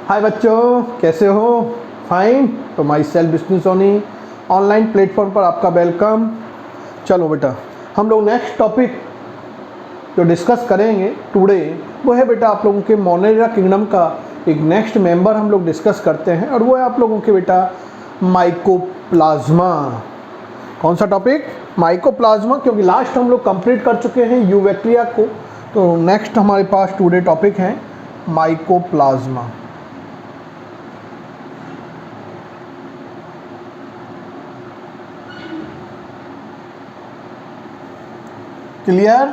हाय बच्चों, कैसे हो? फाइन। तो myself Vishnu Soni online platform पर आपका वेलकम। चलो बेटा, हम लोग नेक्स्ट टॉपिक जो डिस्कस करेंगे टुडे वो है बेटा आप लोगों के मोनेरा किंगडम का एक नेक्स्ट मेंबर हम लोग डिस्कस करते हैं और वो है आप लोगों के बेटा माइकोप्लाज्मा। कौन सा टॉपिक? माइकोप्लाज्मा, क्योंकि लास्ट हम लोग कंप्लीट कर चुके हैं यूवेक्रिया को। तो नेक्स्ट हमारे पास टुडे टॉपिक है माइकोप्लाज्मा। क्लियर?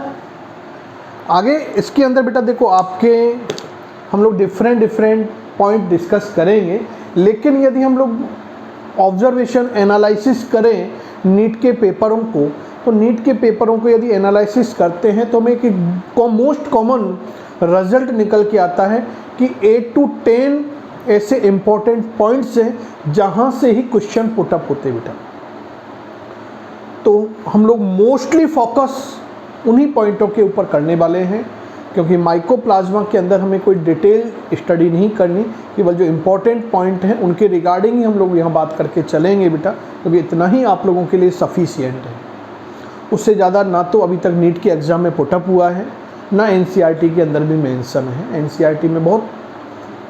आगे इसके अंदर बेटा देखो आपके हम लोग डिफरेंट पॉइंट डिस्कस करेंगे, लेकिन यदि हम लोग ऑब्जर्वेशन एनालिसिस करें नीट के पेपरों को, तो नीट के पेपरों को यदि एनालिसिस करते हैं तो हमें एक मोस्ट कॉमन रिजल्ट निकल के आता है कि 8 to 10 ऐसे इम्पोर्टेंट पॉइंट्स हैं जहाँ से ही क्वेश्चन पुटअप होते हैं बेटा। तो हम लोग मोस्टली फोकस उन्हीं पॉइंटों के ऊपर करने वाले हैं, क्योंकि माइकोप्लाज्मा के अंदर हमें कोई डिटेल स्टडी नहीं करनी, केवल जो इम्पोर्टेंट पॉइंट हैं उनके रिगार्डिंग ही हम लोग यहाँ बात करके चलेंगे बेटा, क्योंकि इतना ही आप लोगों के लिए सफिशिएंट है। उससे ज़्यादा ना तो अभी तक नीट के एग्ज़ाम में पुटअप हुआ है, ना एनसीईआरटी के अंदर भी मेंशन है। एनसीईआरटी में बहुत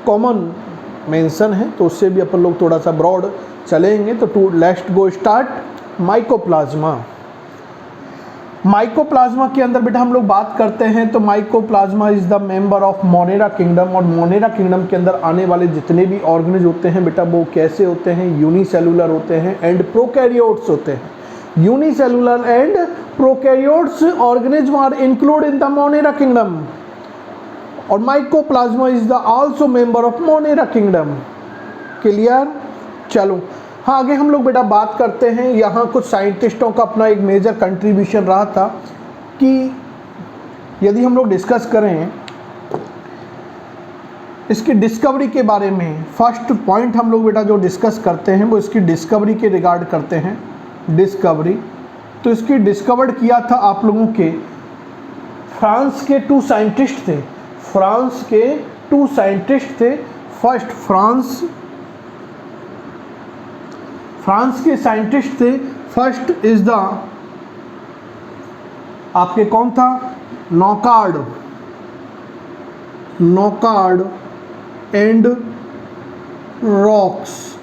कॉमन मेंशन है, तो उससे भी अपन लोग थोड़ा सा ब्रॉड चलेंगे। तो let's go start mycoplasma. Mycoplasma के अंदर बेटा हम लोग बात करते हैं तो mycoplasma is the member of Monera kingdom. और मोनेरा किंगडम के अंदर आने वाले जितने भी ऑर्गेनिज होते हैं बेटा वो कैसे होते हैं? यूनिसेलुलर होते हैं एंड प्रोकैरियोट्स होते हैं। Unicellular and prokaryotes organism are include in the Monera kingdom, और mycoplasma is the also member of Monera kingdom. Clear? चलो हाँ, आगे हम लोग बेटा बात करते हैं। यहाँ कुछ साइंटिस्टों का अपना एक मेजर कंट्रीब्यूशन रहा था कि यदि हम लोग डिस्कस करें इसकी डिस्कवरी के बारे में, फर्स्ट पॉइंट हम लोग बेटा जो डिस्कस करते हैं वो इसकी डिस्कवरी के रिगार्ड करते हैं। डिस्कवरी तो इसकी डिस्कवर्ड किया था आप लोगों के फ्रांस के 2 साइंटिस्ट थे। फ्रांस के 2 साइंटिस्ट थे। फर्स्ट फ्रांस के साइंटिस्ट थे। फर्स्ट इज द आपके कौन था? नॉकार्ड एंड रॉक्स।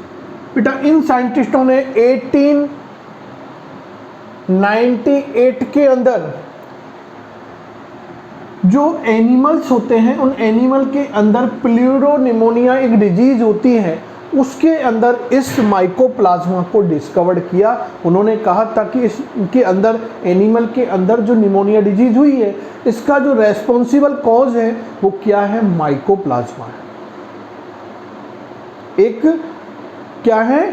बेटा इन साइंटिस्टों ने 1898 के अंदर जो एनिमल्स होते हैं उन एनिमल के अंदर प्लूरोनिमोनिया एक डिजीज होती है, उसके अंदर इस माइकोप्लाज्मा को डिस्कवर्ड किया। उन्होंने कहा था कि इसके अंदर एनिमल के अंदर जो निमोनिया डिजीज हुई है इसका जो रेस्पॉन्सिबल कॉज है वो क्या है? माइकोप्लाज्मा है। एक क्या है?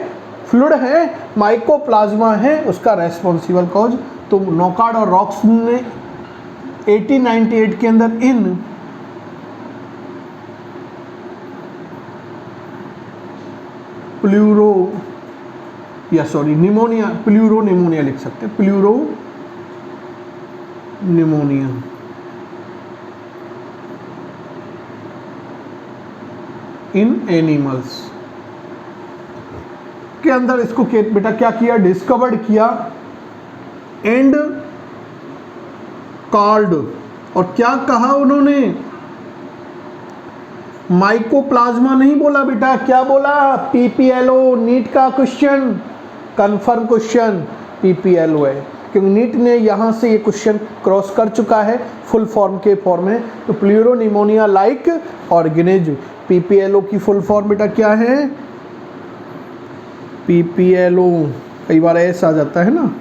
फ्लूइड है, माइकोप्लाज्मा है उसका रेस्पॉन्सिबल कॉज। तो नॉकार्ड और रॉक्स ने 1898 के अंदर इन प्लूरोनिमोनिया लिख सकते हैं, प्लूरोनिमोनिया इन एनिमल्स के अंदर इसको बेटा क्या किया? डिस्कवर्ड किया एंड कॉल्ड। और क्या कहा उन्होंने? माइकोप्लाज्मा नहीं बोला बेटा, क्या बोला? पीपीएलओ। नीट का क्वेश्चन, कंफर्म क्वेश्चन पीपीएलओ है, क्योंकि नीट ने यहाँ से ये क्वेश्चन क्रॉस कर चुका है फुल फॉर्म के फॉर्म में। तो प्लूरोनिमोनिया लाइक ऑर्गेनिज्म, पीपीएलओ की फुल फॉर्म बेटा क्या है? पीपीएलओ। कई बार ऐसा आ जाता है ना,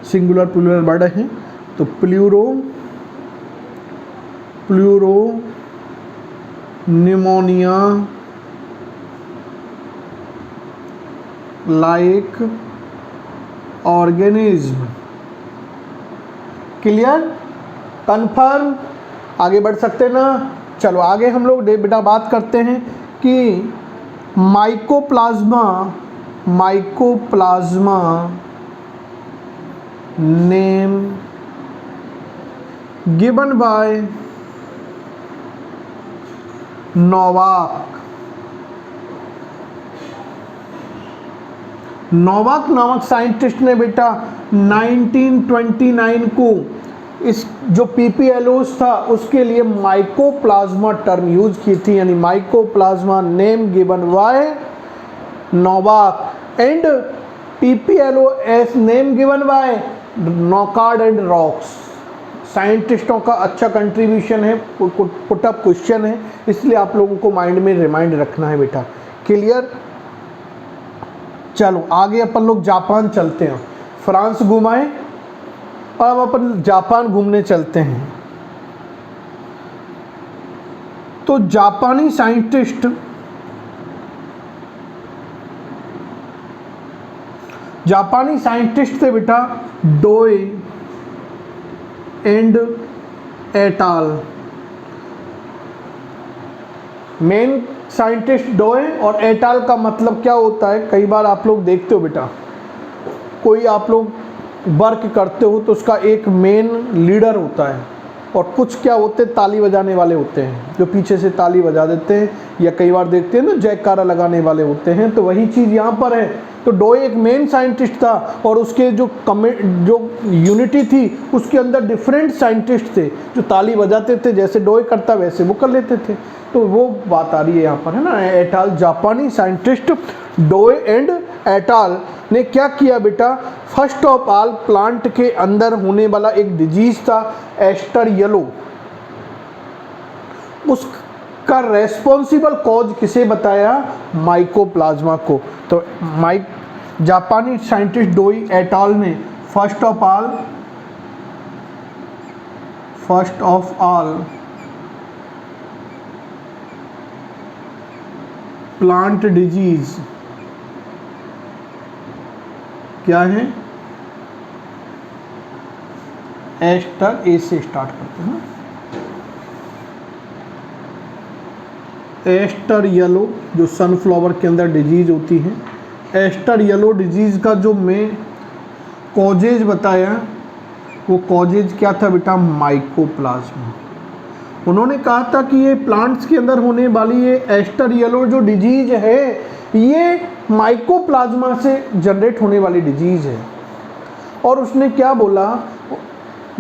सिंगुलर प्लूरल वर्ड है, तो pleuropneumonia like organism. Clear? Confirm? आगे बढ़ सकते ना? चलो आगे हम लोग बेटा बात करते हैं कि mycoplasma name given by Novak. Novak नामक साइंटिस्ट ने बेटा 1929 को इस जो पीपीएलओस था उसके लिए माइकोप्लाज्मा टर्म यूज की थी, यानी mycoplasma name given by Novak and PPLO as name given by Nocard and Roux. साइंटिस्टों का अच्छा कंट्रीब्यूशन है, पुटअप क्वेश्चन है, इसलिए आप लोगों को माइंड में रिमाइंड रखना है बेटा। क्लियर? चलो आगे अपन लोग जापान चलते हैं। फ्रांस घुमाए और अब अपन जापान घूमने चलते हैं। तो जापानी साइंटिस्ट थे बेटा डोए एंड एटाल। मेन साइंटिस्ट डोए और एटाल का मतलब क्या होता है, कई बार आप लोग देखते हो बेटा, कोई आप लोग वर्क करते हो तो उसका एक मेन लीडर होता है और कुछ क्या होते हैं ताली बजाने वाले होते हैं जो पीछे से ताली बजा देते हैं, या कई बार देखते हैं ना जयकारा लगाने वाले होते हैं। तो वही चीज़ यहाँ पर है। तो डोए एक मेन साइंटिस्ट था और उसके जो यूनिटी थी उसके अंदर डिफरेंट साइंटिस्ट थे जो ताली बजाते थे, जैसे डोए करता वैसे वो कर लेते थे। तो वो बात आ रही है यहाँ पर, है ना। एटाल, जापानी साइंटिस्ट डोए एंड एटाल ने क्या किया बेटा, फर्स्ट ऑफ ऑल प्लांट के अंदर होने वाला एक डिजीज था एस्टर येलो, उसका रेस्पॉन्सिबल कॉज किसे बताया, माइकोप्लाज्मा को। तो जापानी साइंटिस्ट डोई एटाल ने first of all plant disease क्या है, एस्टर, ए से स्टार्ट करते हैं, एस्टर येलो जो सनफ्लावर के अंदर डिजीज होती है। एस्टर येलो डिजीज का जो मेन कॉजेज बताया, वो कॉजेज क्या था बेटा, माइकोप्लाज्मा। उन्होंने कहा था कि ये प्लांट्स के अंदर होने वाली ये एस्टर येलो जो डिजीज है ये माइकोप्लाज्मा से जनरेट होने वाली डिजीज है। और उसने क्या बोला,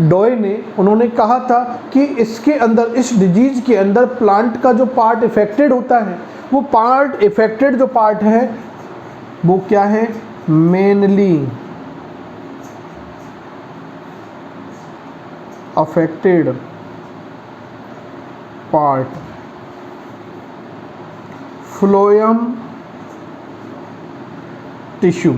डॉय ने, उन्होंने कहा था कि इसके अंदर, इस डिजीज के अंदर प्लांट का जो पार्ट इफेक्टेड होता है, वो पार्ट इफेक्टेड जो पार्ट है वो क्या है, mainly affected part phloem tissue.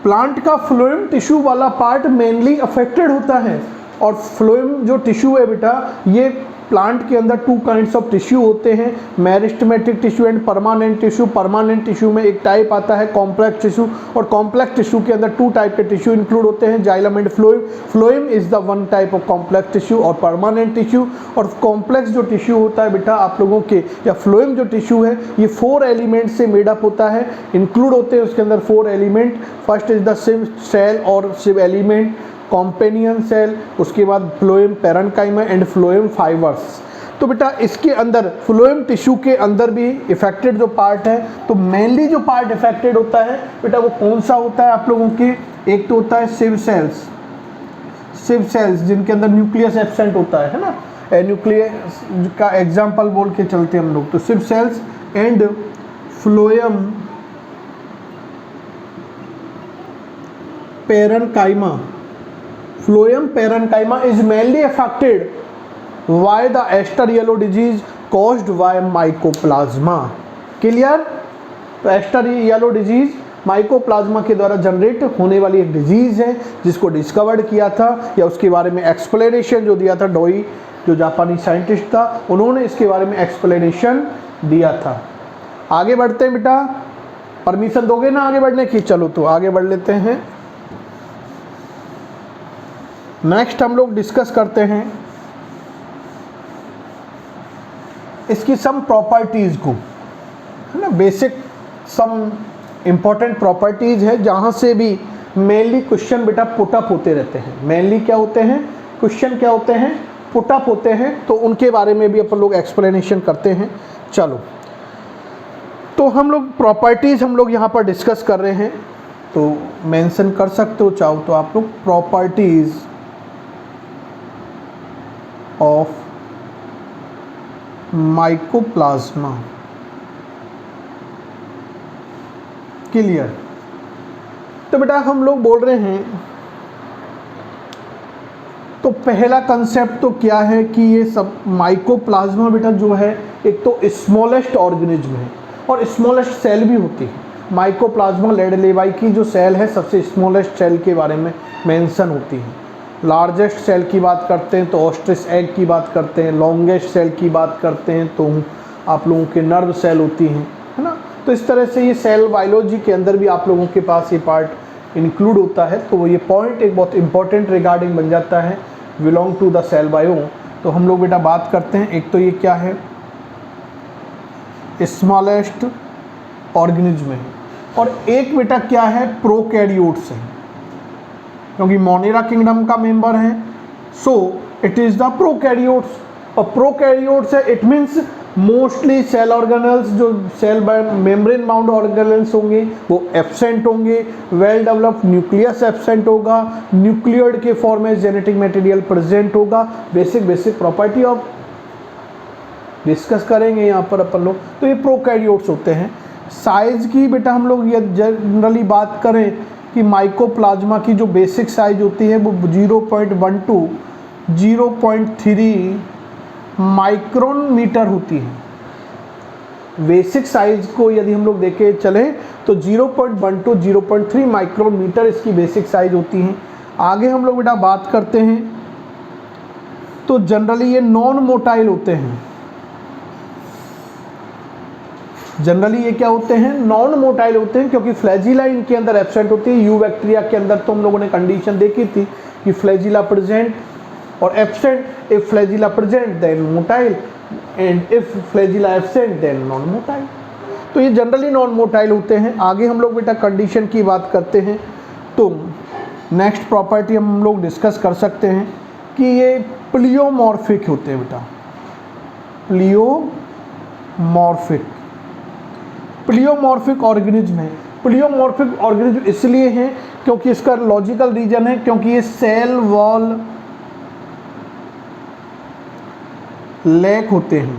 Plant का फ्लोएम टिश्यू वाला पार्ट मेनली अफेक्टेड होता है। और फ्लोएम जो टिश्यू है बेटा, ये प्लांट के अंदर टू काइंड्स ऑफ टिश्यू होते हैं, meristematic tissue and permanent tissue. Permanent tissue में एक टाइप आता है कॉम्प्लेक्स टिश्यू, और कॉम्प्लेक्स टिश्यू के अंदर टू टाइप के टिश्यू इंक्लूड होते हैं, xylem and phloem. Phloem is the one type of complex tissue और परमानेंट टिश्यू। और कॉम्प्लेक्स जो टिश्यू होता है बेटा आप लोगों के, या फ्लोएम जो टिश्यू है, ये 4 एलिमेंट से मेड अप होता है, इंक्लूड होते हैं उसके अंदर 4 element. First is the sieve cell और सिव एलिमेंट, कॉम्पेनियन सेल, उसके बाद phloem parenchyma and phloem fibres. तो बेटा इसके अंदर फ्लोएम टिश्यू के अंदर भी इफेक्टेड जो पार्ट है, तो मेनली जो पार्ट इफेक्टेड होता है बेटा वो कौन सा होता है आप लोगों के, एक तो होता है सिव सेल्स जिनके अंदर न्यूक्लियस एब्सेंट होता है ना, न्यूक्लियस का एग्जाम्पल बोल के चलते हैं हम लोग। तो sieve cells and phloem parenchyma. Phloem parenchyma is mainly affected by the Ester yellow disease caused by mycoplasma. Clear? तो एस्टर येलो डिजीज माइकोप्लाज्मा के द्वारा जनरेट होने वाली एक डिजीज है जिसको डिस्कवर्ड किया था, या उसके बारे में एक्सप्लेनेशन जो दिया था डोई, जो जापानी साइंटिस्ट था, उन्होंने इसके बारे में एक्सप्लेनेशन दिया था। आगे बढ़ते हैं बेटा, परमिशन दोगे ना आगे बढ़ने की? चलो तो आगे बढ़ लेते हैं। नेक्स्ट हम लोग डिस्कस करते हैं इसकी सम प्रॉपर्टीज़ को, है ना। बेसिक सम इम्पॉर्टेंट प्रॉपर्टीज़ है जहाँ से भी मेनली क्वेश्चन बेटा पुटअप होते रहते हैं। मेनली क्या होते हैं क्वेश्चन, क्या होते हैं, पुटअप होते हैं, तो उनके बारे में भी अपन लोग एक्सप्लेनेशन करते हैं। चलो तो हम लोग प्रॉपर्टीज़ हम लोग यहाँ पर डिस्कस कर रहे हैं, तो मेंशन कर सकते हो चाहो तो आप लोग, प्रॉपर्टीज़ ऑफ माइकोप्लाज्मा। क्लियर? तो बेटा हम लोग बोल रहे हैं, तो पहला कंसेप्ट तो क्या है कि ये सब माइकोप्लाज्मा बेटा जो है एक तो स्मॉलेस्ट ऑर्गेनिज्म है और स्मॉलेस्ट सेल भी होती है। माइकोप्लाज्मा लेडलेवाई की जो सेल है सबसे स्मॉलेस्ट सेल के बारे में मेंशन होती है। लार्जेस्ट सेल की बात करते हैं तो ऑस्ट्रिच एग की बात करते हैं, लॉन्गेस्ट सेल की बात करते हैं तो आप लोगों के नर्व सेल होती हैं, है ना। तो इस तरह से ये सेल बायोलॉजी के अंदर भी आप लोगों के पास ये पार्ट इंक्लूड होता है, तो ये पॉइंट एक बहुत इंपॉर्टेंट रिगार्डिंग बन जाता है, belong to the cell bio. तो हम लोग बेटा बात करते हैं, एक तो ये क्या है, स्मॉलेस्ट ऑर्गेनिज्म है, और एक बेटा क्या है, प्रोकैरियोट्स है, क्योंकि मोनेरा किंगडम का मेंबर है, so it is the prokaryotes. और प्रोकैरियोट्स है, it means mostly cell organelles, जो सेल मेम्ब्रेन बाउंड ऑर्गेनल्स होंगे वो एब्सेंट होंगे, वेल डेवलप्ड न्यूक्लियस एब्सेंट होगा, न्यूक्लियोइड के फॉर्म में जेनेटिक मटेरियल प्रेजेंट होगा। बेसिक प्रॉपर्टी ऑफ डिस्कस करेंगे यहाँ पर अपन लोग। तो ये प्रोकैरियोट्स होते हैं। साइज की बेटा हम लोग ये जनरली बात करें कि माइकोप्लाज्मा की जो बेसिक साइज होती है वो 0.1 to 0.3 माइक्रोन मीटर होती है। बेसिक साइज को यदि हम लोग देखे चलें तो 0.1 to 0.3 माइक्रोन मीटर इसकी बेसिक साइज होती है। आगे हम लोग बेटा बात करते हैं तो जनरली ये नॉन मोटाइल होते हैं। जनरली ये क्या होते हैं, नॉन मोटाइल होते हैं, क्योंकि फ्लैजिला इनके अंदर एब्सेंट होती है। यू बैक्टीरिया के अंदर तो हम लोगों ने कंडीशन देखी थी कि फ्लैजिला प्रेजेंट और absent. If flagella present then motile and if flagella absent then non motile. तो ये जनरली नॉन मोटाइल होते हैं। आगे हम लोग बेटा कंडीशन की बात करते हैं, तो नेक्स्ट प्रॉपर्टी हम लोग डिस्कस कर सकते हैं कि ये प्लियोमॉर्फिक होते हैं बेटा। प्लियोमॉर्फिक ऑर्गेनिज्म है। प्लियोमॉर्फिक ऑर्गेनिज्म इसलिए है क्योंकि इसका लॉजिकल रीजन है क्योंकि ये सेल वॉल लैक होते हैं।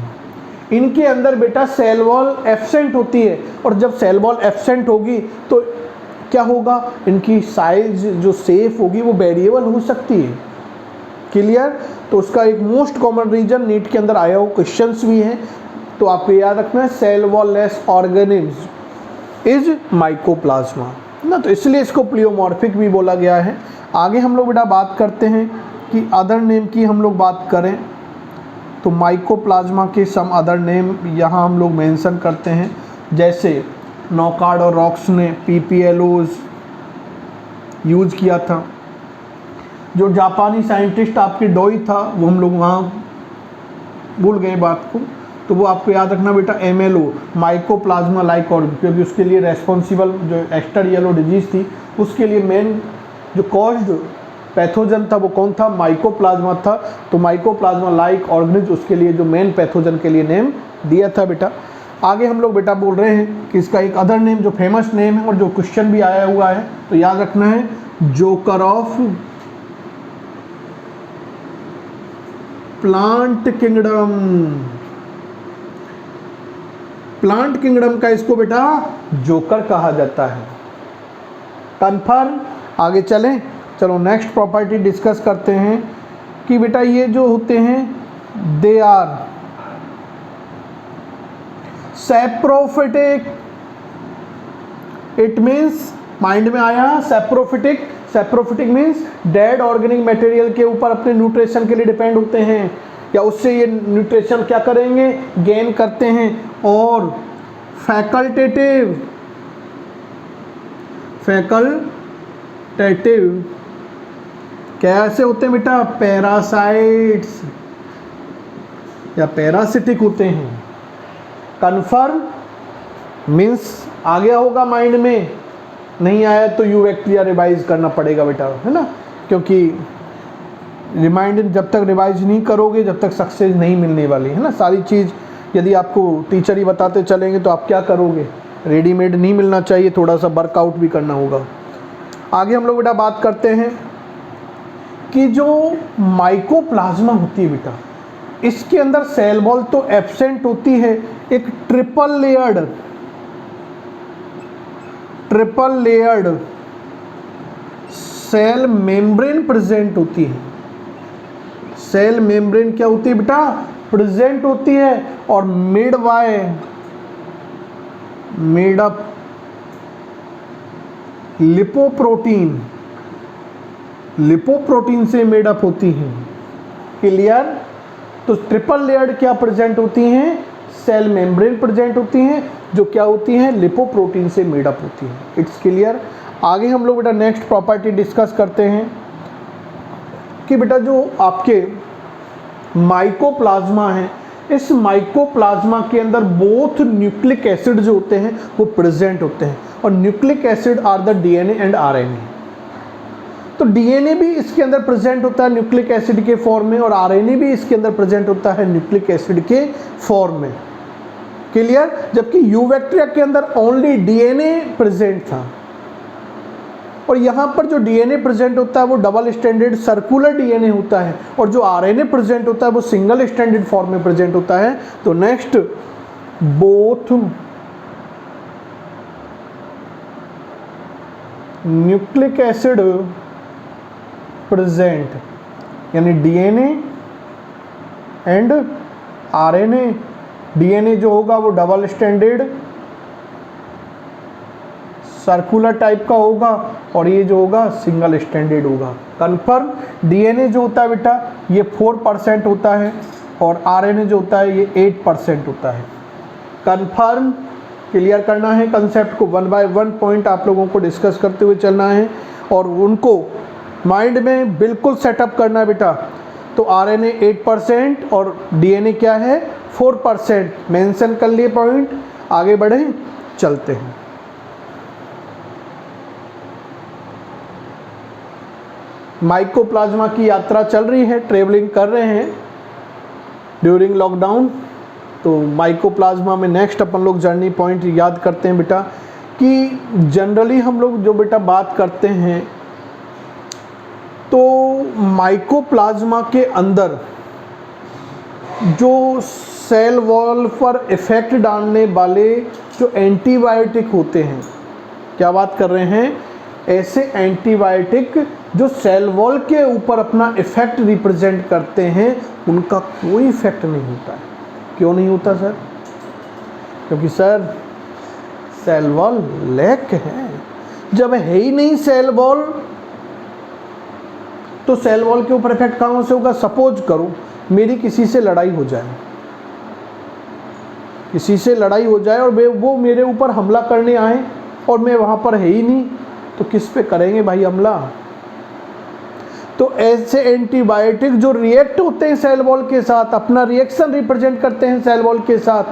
इनके अंदर बेटा सेल वॉल एब्सेंट होती है, और जब सेल वॉल एब्सेंट होगी तो क्या होगा, इनकी साइज जो शेप होगी वो वेरिएबल हो सकती है। क्लियर? तो उसका एक मोस्ट कॉमन रीजन नीट के अंदर आया हो, क्वेश्चंस भी हैं, तो आपको याद रखना है cell wall less organism is mycoplasma ना, तो इसलिए इसको प्लियोमॉर्फिक भी बोला गया है। आगे हम लोग बेटा बात करते हैं कि अदर नेम की हम लोग बात करें तो माइकोप्लाज्मा के सम अदर नेम यहाँ हम लोग मेंशन करते हैं, जैसे नॉकार्ड और रॉक्स ने पीपीएलओज यूज़ किया था। जो जापानी साइंटिस्ट आपके डोई था वो हम लोग वहाँ भूल गए बात को, तो वो आपको याद रखना बेटा MLO माइकोप्लाज्मा लाइक ऑर्गन, क्योंकि उसके लिए रेस्पॉन्सिबल जो एस्टर येलो डिजीज़ थी उसके लिए मेन जो कॉज्ड पैथोजन था वो कौन था, माइकोप्लाज्मा था। तो माइकोप्लाज्मा लाइक ऑर्गेनिज्म उसके लिए जो मेन पैथोजन के लिए नेम दिया था बेटा। आगे हम लोग बेटा बोल रहे हैं कि इसका एक अदर नेम जो फेमस नेम है और जो क्वेश्चन भी आया हुआ है तो याद रखना है, joker of plant kingdom. Plant kingdom का इसको बेटा जोकर कहा जाता है। कन्फर्म? आगे चलें, चलो नेक्स्ट प्रॉपर्टी डिस्कस करते हैं कि बेटा ये जो होते हैं they are saprophytic. It means mind में आया saprophytic. Saprophytic means dead organic material के ऊपर अपने न्यूट्रिशन के लिए डिपेंड होते हैं, या उससे ये न्यूट्रिशन क्या करेंगे, गेन करते हैं। और फैकल्टेटिव कैसे होते हैं बेटा, पैरासाइट्स या पैरासिटिक होते हैं। कन्फर्म? मीन्स आ गया होगा माइंड में, नहीं आया तो यू बैक्टीरिया रिवाइज करना पड़ेगा बेटा, है ना, क्योंकि रिमाइंड जब तक रिवाइज नहीं करोगे जब तक सक्सेस नहीं मिलने वाली है ना। सारी चीज़ यदि आपको टीचर ही बताते चलेंगे तो आप क्या करोगे, रेडीमेड नहीं मिलना चाहिए, थोड़ा सा वर्कआउट भी करना होगा। आगे हम लोग बेटा बात करते हैं कि जो माइकोप्लाज्मा होती है बेटा, इसके अंदर सेल वॉल तो एब्सेंट होती है, एक triple layered cell membrane present होती है। सेल मेम्ब्रेन क्या होती है बेटा, प्रेजेंट होती है, और मेड अप लिपोप्रोटीन से मेड अप होती हैं। क्लियर? तो ट्रिपल लेयर्ड क्या प्रेजेंट होती हैं, सेल मेम्ब्रेन प्रेजेंट होती हैं, जो क्या होती हैं, लिपोप्रोटीन से मेड अप होती हैं। It's clear? आगे हम लोग बेटा नेक्स्ट प्रॉपर्टी डिस्कस करते हैं कि बेटा जो आपके माइकोप्लाज्मा है, इस माइकोप्लाज्मा के अंदर बोथ न्यूक्लिक एसिड जो होते हैं वो प्रेजेंट होते हैं, और nucleic acid are the DNA and RNA. तो डीएनए भी इसके अंदर प्रेजेंट होता है न्यूक्लिक एसिड के फॉर्म में, और आरएनए भी इसके अंदर प्रेजेंट होता है न्यूक्लिक एसिड के फॉर्म में। क्लियर? जबकि यूबैक्टीरिया के अंदर ओनली डीएनए प्रेजेंट था, और यहाँ पर जो डीएनए प्रेजेंट होता है वो डबल स्टैंडर्ड सर्कुलर डीएनए होता है, और जो आरएनए प्रेजेंट होता है वो सिंगल स्टैंडर्ड फॉर्म में प्रेजेंट होता है। तो next, both nucleic acid present, यानी डीएनए एंड आरएनए। डीएनए जो होगा वो डबल स्टैंडर्ड सर्कुलर टाइप का होगा, और ये जो होगा सिंगल स्टैंडर्ड होगा। कन्फर्म? डीएनए जो होता है बेटा ये 4% होता है, और आरएनए जो होता है ये 8% होता है। कन्फर्म? क्लियर करना है कंसेप्ट को, 1 बाय 1 पॉइंट आप लोगों को डिस्कस करते हुए चलना है, और उनको माइंड में बिल्कुल सेटअप करना है बेटा। तो आरएनए 8% और डीएनए क्या है, 4%। मेंशन कर लिए पॉइंट, आगे बढ़ें, चलते हैं। माइकोप्लाज्मा की यात्रा चल रही है, ट्रेवलिंग कर रहे हैं ड्यूरिंग लॉकडाउन। तो माइकोप्लाज्मा में नेक्स्ट अपन लोग जर्नी पॉइंट याद करते हैं बेटा, कि जनरली हम लोग जो बेटा बात करते हैं, तो माइकोप्लाज्मा के अंदर जो सेल वॉल पर इफ़ेक्ट डालने वाले जो एंटीबायोटिक होते हैं, क्या बात कर रहे हैं, ऐसे एंटीबायोटिक जो सेल वॉल के ऊपर अपना इफेक्ट रिप्रेजेंट करते हैं, उनका कोई इफेक्ट नहीं होता है। क्यों नहीं होता सर? क्योंकि सर सेल वॉल लैक है। जब है ही नहीं सेल वॉल, तो सेल वॉल के ऊपर इफेक्ट कहाँ से होगा? सपोज करो मेरी किसी से लड़ाई हो जाए, और वो मेरे ऊपर हमला करने आए, और मैं वहाँ पर है ही नहीं, तो किस पे करेंगे भाई हमला? तो ऐसे एंटीबायोटिक जो रिएक्ट होते हैं सेल वॉल के साथ, अपना रिएक्शन रिप्रेजेंट करते हैं सेल वॉल के साथ,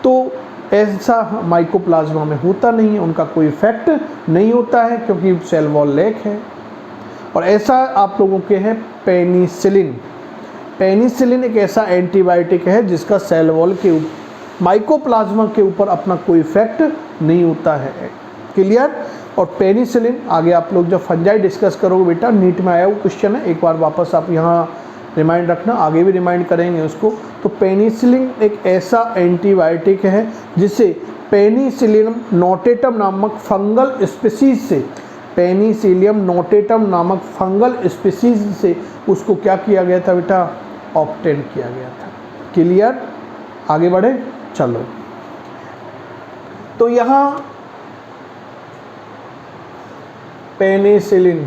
तो ऐसा माइकोप्लाज्मा में होता नहीं है, उनका कोई इफेक्ट नहीं होता है, क्योंकि सेल वॉल लैक है। और ऐसा आप लोगों के हैं पेनिसिलिन। पेनिसिलिन एक ऐसा एंटीबायोटिक है जिसका सेल वॉल के माइकोप्लाज्मा के ऊपर अपना कोई इफेक्ट नहीं होता है। क्लियर? और पेनिसिलिन आगे आप लोग जब फंजाई डिस्कस करोगे बेटा, नीट में आया वो क्वेश्चन है, एक बार वापस आप यहाँ रिमाइंड रखना, आगे भी रिमाइंड करेंगे उसको। तो पेनिसिलिन एक ऐसा एंटीबायोटिक है जिसे पेनिसिलियम नोटेटम नामक फंगल स्पीसीज से, पेनिसिलियम नोटेटम नामक फंगल स्पीसीज से उसको क्या किया गया था बेटा? ऑब्टेन किया गया था। क्लियर? आगे बढ़े, चलो। तो यहाँ पेनिसिलिन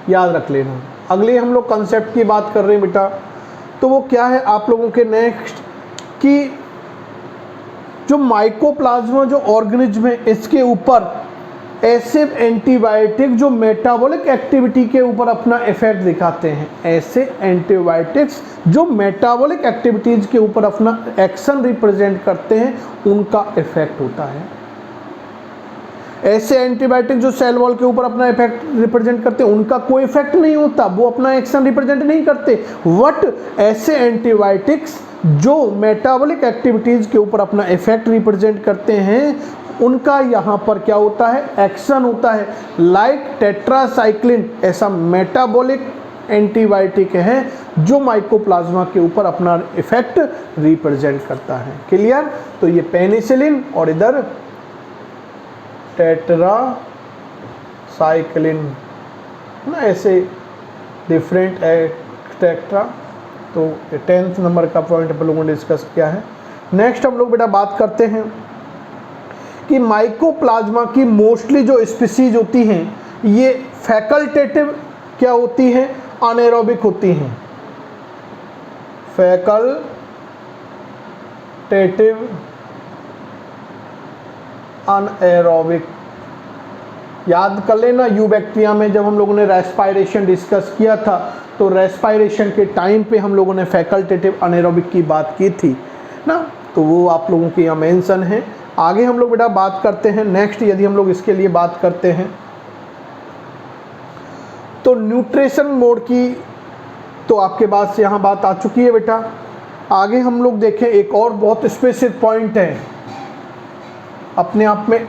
याद रख लेना। अगले हम लोग कंसेप्ट की बात कर रहे हैं बेटा, तो वो क्या है आप लोगों के नेक्स्ट, कि जो माइकोप्लाज्मा जो ऑर्गेनिज्म है, इसके ऊपर ऐसे एंटीबायोटिक जो मेटाबॉलिक एक्टिविटी के ऊपर अपना इफेक्ट दिखाते हैं, ऐसे एंटीबायोटिक्स जो मेटाबॉलिक एक्टिविटीज़ के ऊपर अपना एक्शन रिप्रेजेंट करते हैं, उनका इफेक्ट होता है। ऐसे एंटीबायोटिक जो सेल वॉल के ऊपर अपना इफेक्ट रिप्रेजेंट करते हैं, उनका कोई इफेक्ट नहीं होता, वो अपना एक्शन रिप्रेजेंट नहीं करते। वट ऐसे एंटीबायोटिक्स जो मेटाबॉलिक एक्टिविटीज़ के ऊपर अपना इफेक्ट रिप्रेजेंट करते हैं, उनका यहाँ पर क्या होता है, एक्शन होता है। लाइक टेट्रासाइक्लिन ऐसा मेटाबॉलिक एंटीबायोटिक है जो माइकोप्लाज्मा के ऊपर अपना इफेक्ट रिप्रेजेंट करता है। क्लियर? तो ये पेनिसिलिन और इधर टेट्रासाइक्लिन ना, ऐसे डिफरेंट एक्सेट्रा। तो 10th नंबर का पॉइंट हम लोगों ने डिस्कस किया है। नेक्स्ट हम लोग बेटा बात करते हैं कि माइकोप्लाज्मा की मोस्टली जो स्पीसीज होती हैं ये फैकल्टेटिव क्या होती हैं, अनएरोबिक होती हैं। फैकल्टेटिव अनएरोबिक, याद कर लेना यूबैक्टीरिया में जब हम लोगों ने रेस्पायरेशन डिस्कस किया था तो रेस्पायरेशन के टाइम पे हम लोगों ने फैकल्टेटिव अनएरोबिक की बात की थी ना, तो वो आप लोगों की यहाँ मेंशन है। आगे हम लोग बेटा बात करते हैं नेक्स्ट, यदि हम लोग इसके लिए बात करते हैं तो न्यूट्रिशन मोड की तो आपके पास यहाँ बात आ चुकी है बेटा। आगे हम लोग देखें, एक और बहुत स्पेसिफिक पॉइंट है, अपने आप में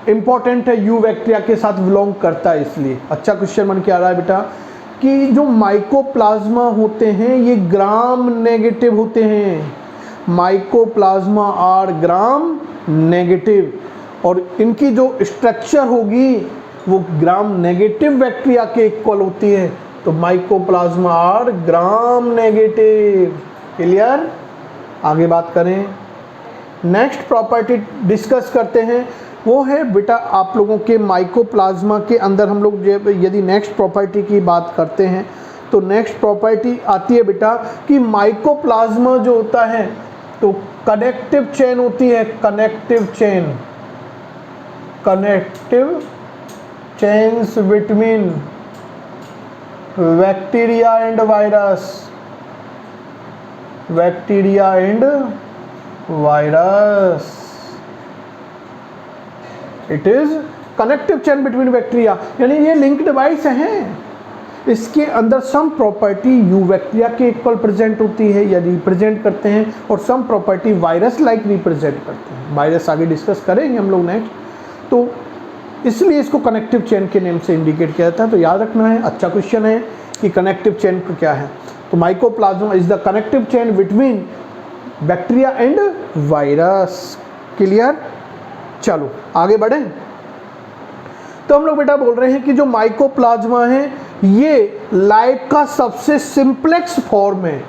इम्पॉर्टेंट है, यूबैक्टीरिया के साथ बिलोंग करता है, इसलिए अच्छा क्वेश्चन बन के आ रहा है बेटा कि जो माइकोप्लाज्मा होते हैं ये ग्राम नेगेटिव होते हैं। माइकोप्लाज्मा आर ग्राम नेगेटिव, और इनकी जो स्ट्रक्चर होगी वो ग्राम नेगेटिव बैक्टीरिया के इक्वल होती है। तो mycoplasma are gram negative. Clear? आगे बात करें, नेक्स्ट प्रॉपर्टी डिस्कस करते हैं, वो है बेटा आप लोगों के माइकोप्लाज्मा के अंदर हम लोग यदि नेक्स्ट प्रॉपर्टी की बात करते हैं तो नेक्स्ट प्रॉपर्टी आती है बेटा कि माइकोप्लाज्मा जो होता है तो कनेक्टिव चेन होती है, connective chain, connective chains between bacteria and virus, bacteria and virus. It is connective chain between bacteria, यानी ये लिंक डिवाइस हैं। इसके अंदर सम प्रॉपर्टी यूबैक्टीरिया के इक्वल प्रेजेंट होती है या रिप्रेजेंट करते हैं, और sum property virus like represent करते हैं। वायरस आगे डिस्कस करेंगे हम लोग नेक्स्ट, तो इसलिए इसको कनेक्टिव चेन के नेम से इंडिकेट किया जाता है। तो याद रखना है, अच्छा क्वेश्चन है कि कनेक्टिव चेन को क्या है। तो mycoplasma is the connective chain between bacteria and virus. Clear? चलो आगे बढ़ें। तो हम लोग बेटा बोल रहे हैं कि जो माइकोप्लाज्मा है ये लाइफ का सबसे सिंप्लेक्स फॉर्म है।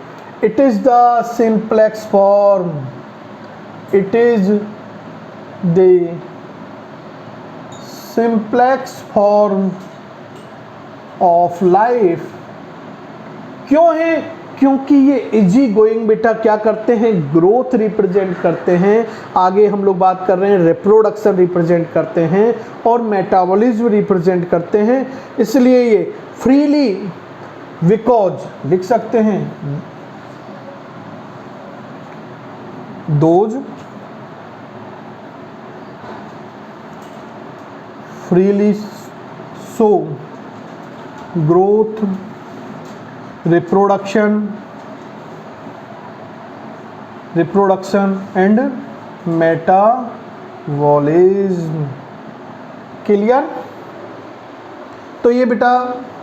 It is the simplex form, it is the simplex form of life. क्यों है? क्योंकि ये इजी गोइंग बेटा क्या करते हैं, ग्रोथ रिप्रेजेंट करते हैं। आगे हम लोग बात कर रहे हैं रिप्रोडक्शन रिप्रेजेंट करते हैं और मेटाबॉलिज्म रिप्रेजेंट करते हैं। इसलिए ये फ्रीली, बिकॉज लिख सकते हैं those freely so growth, reproduction and metabolism. Clear? तो ये बेटा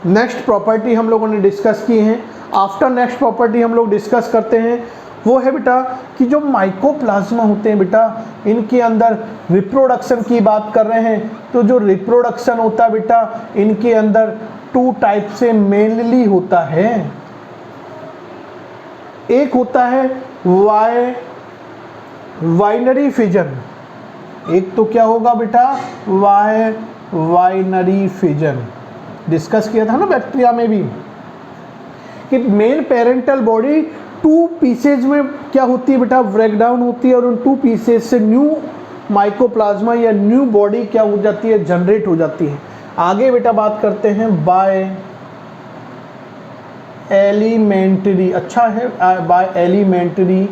नेक्स्ट प्रॉपर्टी हम लोगों ने डिस्कस की है। आफ्टर नेक्स्ट प्रॉपर्टी हम लोग डिस्कस करते हैं, वो है बेटा कि जो माइकोप्लाज्मा होते हैं बेटा इनके अंदर रिप्रोडक्शन की बात कर रहे हैं। तो जो रिप्रोडक्शन होता है बेटा इनके अंदर 2 टाइप से मेनली होता है। एक होता है वाइनरी फिजन, एक तो क्या होगा बेटा वाइनरी फिजन। डिस्कस किया था ना बैक्टीरिया में भी कि मेल पेरेंटल बॉडी 2 पीसेज में क्या होती है बेटा, ब्रेक डाउन होती है, और उन 2 पीसेज से न्यू माइकोप्लाज्मा या न्यू बॉडी क्या हो जाती है, जनरेट हो जाती है। आगे बेटा बात करते हैं बाय एलिमेंट्री, अच्छा है, बाय एलिमेंट्री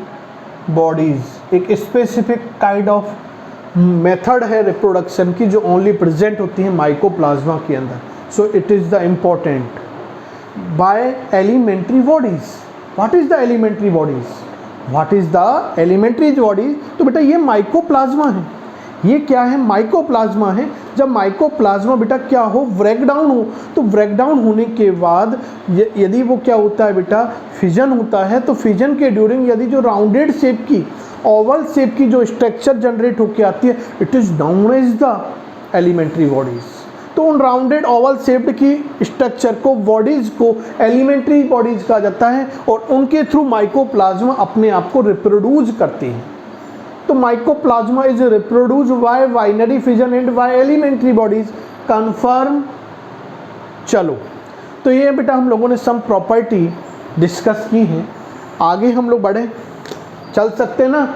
बॉडीज, एक स्पेसिफिक काइंड ऑफ मेथड है रिप्रोडक्शन की जो ओनली प्रेजेंट होती है माइकोप्लाज्मा के अंदर। So it is the important by elementary bodies. What is the elementary bodies? What is the elementary body? तो बेटा ये माइकोप्लाज्मा है। ये क्या है? माइकोप्लाज्मा है। जब माइकोप्लाज्मा बेटा क्या हो, ब्रेकडाउन हो, तो ब्रेकडाउन होने के बाद यदि वो क्या होता है बेटा, फिजन होता है, तो फिजन के ड्यूरिंग यदि जो राउंडेड शेप की, ओवल शेप की जो स्ट्रक्चर जनरेट होकर आती है, it is known as the elementary bodies. तो उन राउंडेड ओवल शेप्ड की स्ट्रक्चर को, बॉडीज को एलिमेंट्री बॉडीज कहा जाता है, और उनके थ्रू माइकोप्लाज्मा अपने आप को रिप्रोड्यूस करते हैं। तो mycoplasma is reproduce by binary fission and by elementary bodies. Confirm? चलो, तो ये बेटा हम लोगों ने सम प्रॉपर्टी डिस्कस की है। आगे हम लोग बढ़े, चल सकते ना?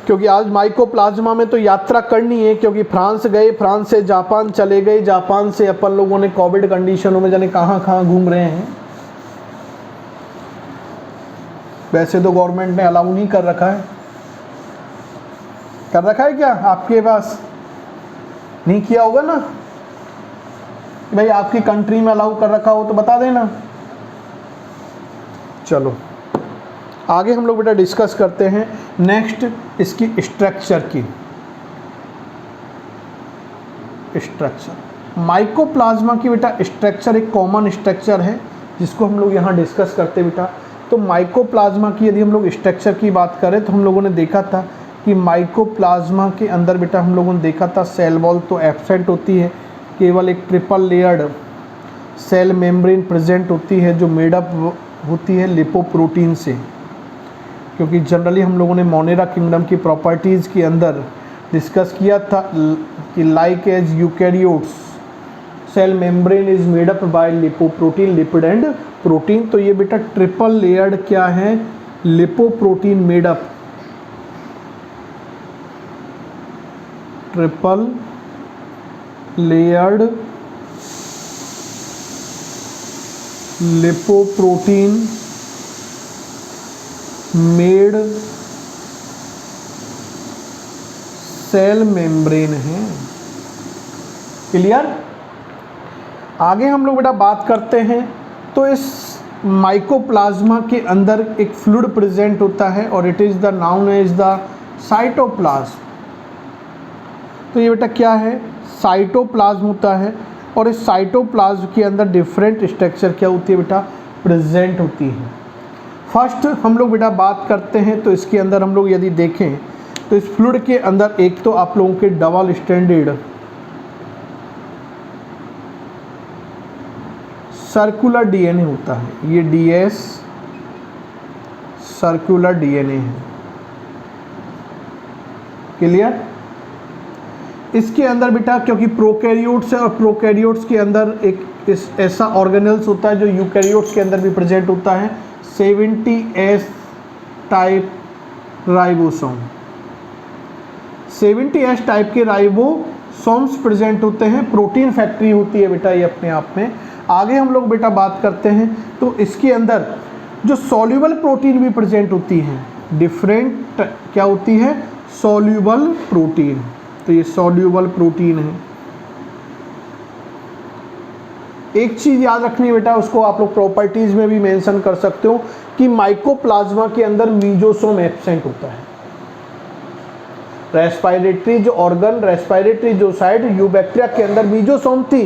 क्योंकि आज माइकोप्लाज्मा में तो यात्रा करनी है, क्योंकि फ्रांस गए, फ्रांस से जापान चले गए, जापान से अपन लोगों ने कोविड कंडीशनों में जाने कहाँ कहाँ घूम रहे हैं। वैसे तो गवर्नमेंट ने अलाउ नहीं कर रखा है, कर रखा है क्या आपके पास? नहीं किया होगा ना भाई, आपकी कंट्री में अलाउ कर रखा हो तो बता देना। चलो आगे हम लोग बेटा डिस्कस करते हैं नेक्स्ट इसकी स्ट्रक्चर की। स्ट्रक्चर माइकोप्लाज्मा की बेटा स्ट्रक्चर एक कॉमन स्ट्रक्चर है जिसको हम लोग यहाँ डिस्कस करते हैं बेटा। तो माइकोप्लाज्मा की यदि हम लोग स्ट्रक्चर की बात करें तो हम लोगों ने देखा था कि माइकोप्लाज्मा के अंदर बेटा हम लोगों ने देखा था सेल वॉल तो एब्सेंट होती है, केवल एक triple layered cell membrane present होती है जो मेडअप होती है लिपोप्रोटीन से। क्योंकि जनरली हम लोगों ने मोनेरा किंगडम की प्रॉपर्टीज़ के अंदर डिस्कस किया था कि like as eukaryotes cell membrane is made up by lipoprotein, lipid and protein. तो ये बेटा ट्रिपल लेयर्ड क्या है, lipoprotein made up, triple layered lipoprotein made cell membrane है। क्लियर? आगे हम लोग बेटा बात करते हैं तो इस माइकोप्लाज्मा के अंदर एक फ्लूइड प्रेजेंट होता है और it is the known as the cytoplasm. तो ये बेटा क्या है, साइटोप्लाज्म होता है, और इस साइटोप्लाज्म के अंदर डिफरेंट स्ट्रक्चर क्या होती है बेटा, प्रेजेंट होती है। फर्स्ट हम लोग बेटा बात करते हैं तो इसके अंदर हम लोग यदि देखें तो इस फ्लूइड के अंदर एक तो आप लोगों के डबल स्टैंडर्ड सर्कुलर डीएनए होता है, ये डीएस सर्कुलर डीएनए है। क्लियर? इसके अंदर बेटा क्योंकि प्रोकैरियोट्स है और प्रोकैरियोट्स के अंदर एक ऐसा ऑर्गेनल्स होता है जो यूकैरियोट्स के अंदर भी प्रेजेंट होता है, 70S type ribosome. 70S type के राइबोसोम्स प्रेजेंट होते हैं, प्रोटीन फैक्ट्री होती है बेटा ये अपने आप में। आगे हम लोग बेटा बात करते हैं तो इसके अंदर जो सॉल्यूबल प्रोटीन भी प्रेजेंट होती हैं, डिफरेंट क्या होती है, सॉल्यूबल प्रोटीन। तो ये सॉल्यूबल प्रोटीन है। एक चीज़ याद रखनी बेटा, उसको आप लोग प्रॉपर्टीज़ में भी मेंशन कर सकते हो कि माइकोप्लाज्मा के अंदर मीजोसोम एब्सेंट होता है। रेस्पिरेटरी जो ऑर्गन, रेस्पिरेटरी जो साइड यूबैक्टीरिया के अंदर मीजोसोम थी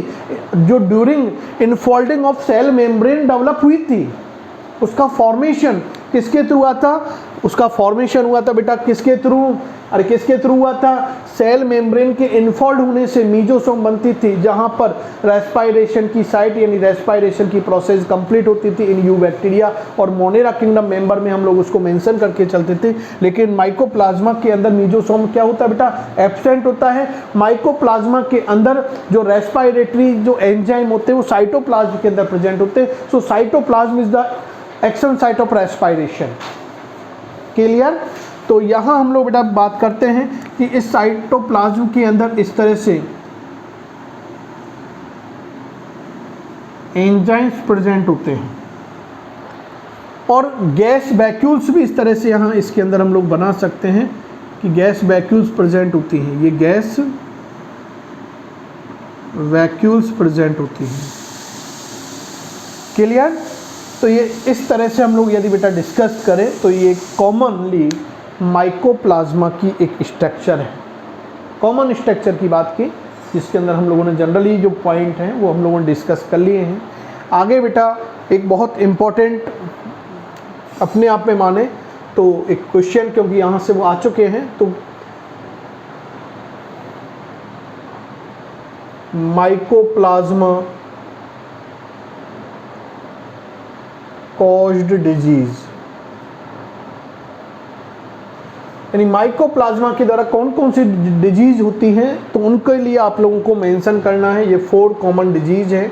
जो during infolding of cell membrane develop हुई थी। उसका फॉर्मेशन किसके थ्रू हुआ था, उसका फॉर्मेशन हुआ था बेटा किसके थ्रू, अरे किसके थ्रू हुआ था, सेल मेम्ब्रेन के इनफोल्ड होने से मीजोसोम बनती थी, जहां पर रेस्पिरेशन की साइट यानी रेस्पिरेशन की प्रोसेस कंप्लीट होती थी इन यूबैक्टीरिया और मोनेरा किंगडम मेंबर में हम लोग उसको मेंशन करके चलते थे। लेकिन माइकोप्लाज्मा के अंदर मीजोसोम क्या होता है बेटा, एब्सेंट होता है। माइकोप्लाज्मा के अंदर जो रेस्पिरेटरी जो एंजाइम होते हैं वो साइटोप्लाज्म के अंदर प्रेजेंट होते हैं। So cytoplasm is the action site of respiration. Clear? तो यहाँ हम लोग बेटा बात करते हैं कि इस साइटोप्लाज्म के अंदर इस तरह से एंजाइम्स प्रेजेंट होते हैं और गैस वैक्यूल्स भी इस तरह से यहाँ इसके अंदर हम लोग बना सकते हैं कि गैस वैक्यूल्स प्रेजेंट होती हैं, ये गैस वैक्यूल्स प्रेजेंट होती हैं। क्लियर? तो ये इस तरह से हम लोग यदि बेटा डिस्कस करें तो ये कॉमनली माइकोप्लाज्मा की एक स्ट्रक्चर है, कॉमन स्ट्रक्चर की बात की, जिसके अंदर हम लोगों ने जनरली जो पॉइंट हैं वो हम लोगों ने डिस्कस कर लिए हैं। आगे बेटा एक बहुत इम्पोर्टेंट अपने आप में माने तो एक क्वेश्चन, क्योंकि यहाँ से वो आ चुके हैं, तो माइकोप्लाज्मा कॉज्ड डिजीज, यानी माइकोप्लाज्मा के द्वारा कौन कौन सी डिजीज होती हैं, तो उनके लिए आप लोगों को मेंशन करना है। ये 4 कॉमन डिजीज हैं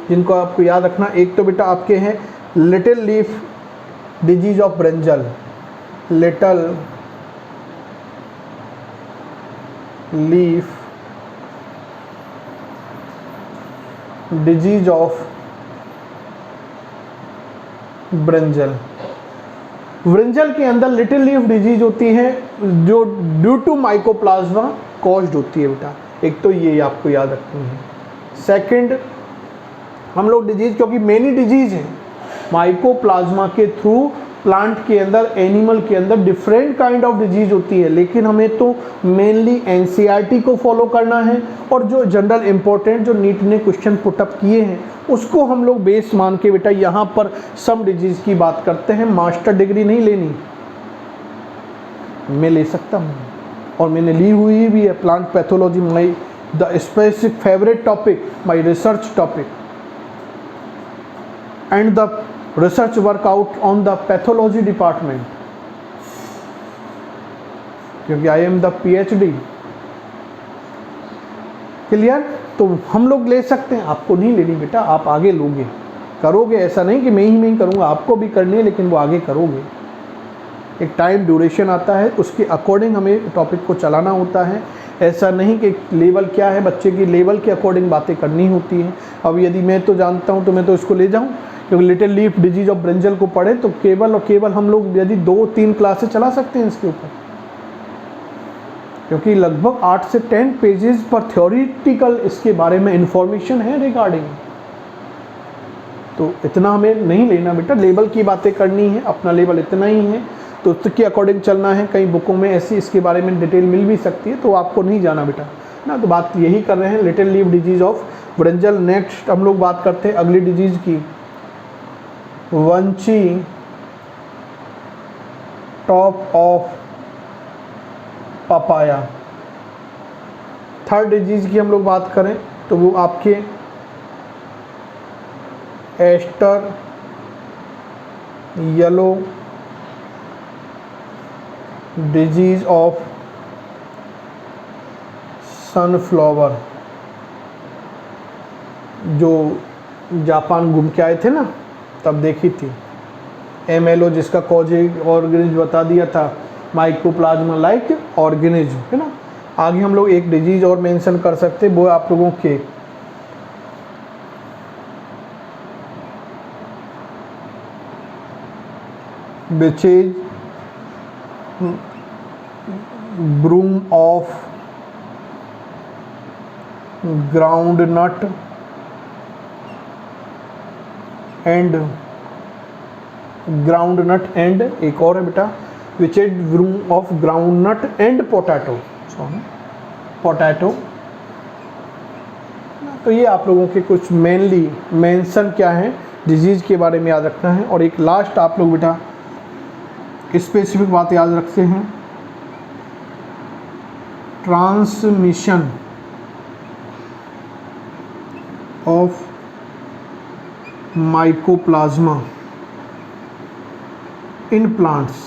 जिनको आपको याद रखना। एक तो बेटा आपके हैं little leaf disease of brinjal, little leaf disease of brinjal. Brinjal के अंदर लिटिल लीफ डिजीज होती है जो ड्यू टू माइकोप्लाज्मा कॉज्ड होती है बेटा। एक तो ये आपको याद रखनी है। सेकंड, हम लोग डिजीज, क्योंकि मेनी डिजीज हैं माइकोप्लाज्मा के थ्रू, प्लांट के अंदर, एनिमल के अंदर डिफरेंट काइंड ऑफ डिजीज होती है, लेकिन हमें तो मेनली एनसीईआरटी को फॉलो करना है और जो जनरल इंपॉर्टेंट जो नीट ने क्वेश्चन पुटअप किए हैं उसको हम लोग बेस मान के बेटा यहाँ पर सम डिजीज की बात करते हैं। मास्टर डिग्री नहीं लेनी, मैं ले सकता हूँ और मैंने ली हुई भी है। Plant pathology my the specific favourite topic, my research topic and the research work out on the pathology department, क्योंकि I am the PhD। Clear? तो हम लोग ले सकते हैं, आपको नहीं लेनी बेटा, आप आगे लोगे, करोगे, ऐसा नहीं कि मैं ही करूँगा, आपको भी करनी है, लेकिन वो आगे करोगे। एक टाइम ड्यूरेशन आता है, उसके अकॉर्डिंग हमें टॉपिक को चलाना होता है। ऐसा नहीं कि लेवल क्या है, बच्चे की लेवल के अकॉर्डिंग बातें करनी होती हैं। अब यदि मैं तो जानता हूँ तो मैं तो इसको ले जाऊँ, क्योंकि little leaf disease of brinjal को पढ़े तो केवल और केवल हम लोग यदि 2-3 क्लासेस चला सकते हैं इसके ऊपर, क्योंकि लगभग 8 से 10 पेजेस पर थ्योरेटिकल इसके बारे में इंफॉर्मेशन है रिगार्डिंग। तो इतना हमें नहीं लेना बेटा, लेवल की बातें करनी है, अपना लेवल इतना ही है, तो उसके अकॉर्डिंग चलना है। कई बुकों में ऐसी इसके बारे में डिटेल मिल भी सकती है, तो आपको नहीं जाना बेटा ना। तो बात यही कर रहे हैं, little leaf disease of brinjal. Next हम लोग बात करते हैं अगली डिजीज की, bunchy top of papaya. Third disease की हम लोग बात करें तो वो आपके aster yellow disease of sunflower, जो जापान घूम के आए थे ना तब देखी थी। MLO जिसका कॉजिक ऑर्गेनिज्म बता दिया था, माइकोप्लाज्मा लाइक ऑर्गेनिज्म, है ना। आगे हम लोग एक डिजीज और मेंशन कर सकते हैं, वो आप लोगों के which is broom of ground nut and ground nut and, एक और है बेटा which is broom of ground nut and potato, potato. तो ये आप लोगों के कुछ मेनली मेंशन क्या है डिजीज के बारे में याद रखना है। और एक लास्ट आप लोग बेटा स्पेसिफिक बात याद रखते हैं, transmission of mycoplasma in plants.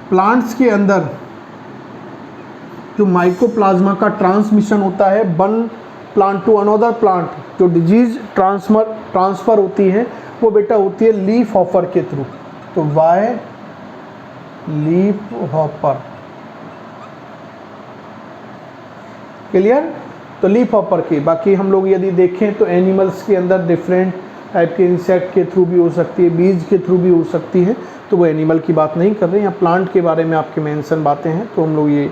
Plants के अंदर जो माइकोप्लाज्मा का ट्रांसमिशन होता है one plant to another plant, जो डिजीज ट्रांसफ़र होती है वो बेटा होती है लीफ हॉपर के थ्रू। तो वाई लीफ हॉपर, क्लियर? तो लीफ हॉपर की, बाकी हम लोग यदि देखें तो एनिमल्स के अंदर डिफरेंट टाइप के इंसेक्ट के थ्रू भी हो सकती है, बीज के थ्रू भी हो सकती है, तो वो एनिमल की बात नहीं कर रहे हैं। यहाँ प्लांट के बारे में आपके मेंशन बातें हैं, तो हम लोग ये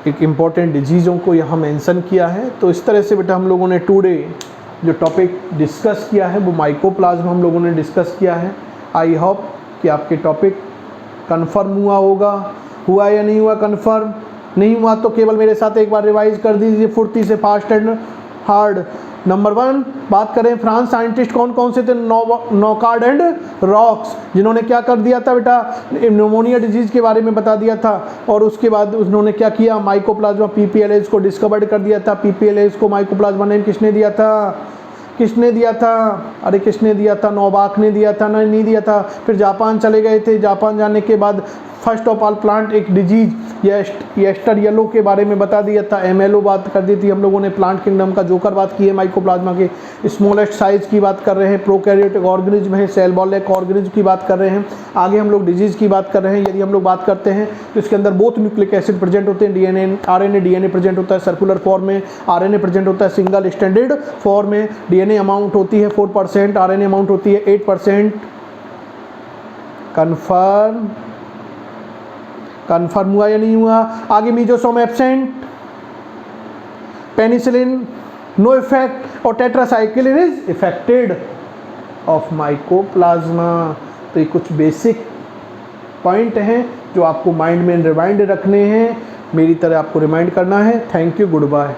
एक इम्पॉर्टेंट डिजीज़ों को यहाँ मेंशन किया है। तो इस तरह से बेटा हम लोगों ने टुडे जो टॉपिक डिस्कस किया है वो माइकोप्लाज्मा हम लोगों ने डिस्कस किया है। आई होप कि आपके टॉपिक कन्फर्म हुआ या नहीं हुआ। कन्फर्म नहीं हुआ तो केवल मेरे साथ एक बार रिवाइज कर दीजिए फुर्ती से, फास्ट एंड हार्ड। नंबर 1 बात करें, फ्रांस साइंटिस्ट कौन कौन से थे? नौकार्ड एंड रॉक्स, जिन्होंने क्या कर दिया था बेटा, न्यूमोनिया डिजीज़ के बारे में बता दिया था। और उसके बाद उन्होंने क्या किया, माइकोप्लाज्मा पीपीएलएस को डिस्कवर्ड कर दिया था। पीपीएलएस को माइकोप्लाज्मा नेम किसने दिया था? किसने दिया था? अरे किसने दिया था? नोवाक ने दिया था? नहीं दिया था। फिर जापान चले गए थे। जापान जाने के बाद फर्स्ट ऑफ ऑल प्लांट एक डिजीज येस्टर येलो के बारे में बता दिया था। एमएलओ बात कर दी थी हम लोगों ने। प्लांट किंगडम का जोकर बात की है माइकोप्लाज्मा के। स्मॉलेस्ट साइज की बात कर रहे हैं। प्रोकैरियोटिक ऑर्गेनिज्म है, सेल वॉल ऑर्गेनिज्म की बात कर रहे हैं। आगे हम लोग डिजीज की बात कर रहे हैं। यदि हम लोग बात करते हैं तो इसके अंदर बोथ न्यूक्लिक एसिड प्रेजेंट होते हैं, डीएनए आरएनए डीएनए प्रेजेंट होता है सर्कुलर फॉर्म में, आरएनए प्रेजेंट होता है सिंगल स्टैंडर्ड फॉर्म में। डीएनए अमाउंट होती है 4%, आरएनए अमाउंट होती है 8%। कन्फर्म हुआ या नहीं हुआ? आगे mesosome absent, penicillin no effect और tetracycline is effected of mycoplasma. तो ये कुछ बेसिक पॉइंट हैं जो आपको माइंड में रिमाइंड रखने हैं, मेरी तरह आपको रिमाइंड करना है। Thank you, good bye.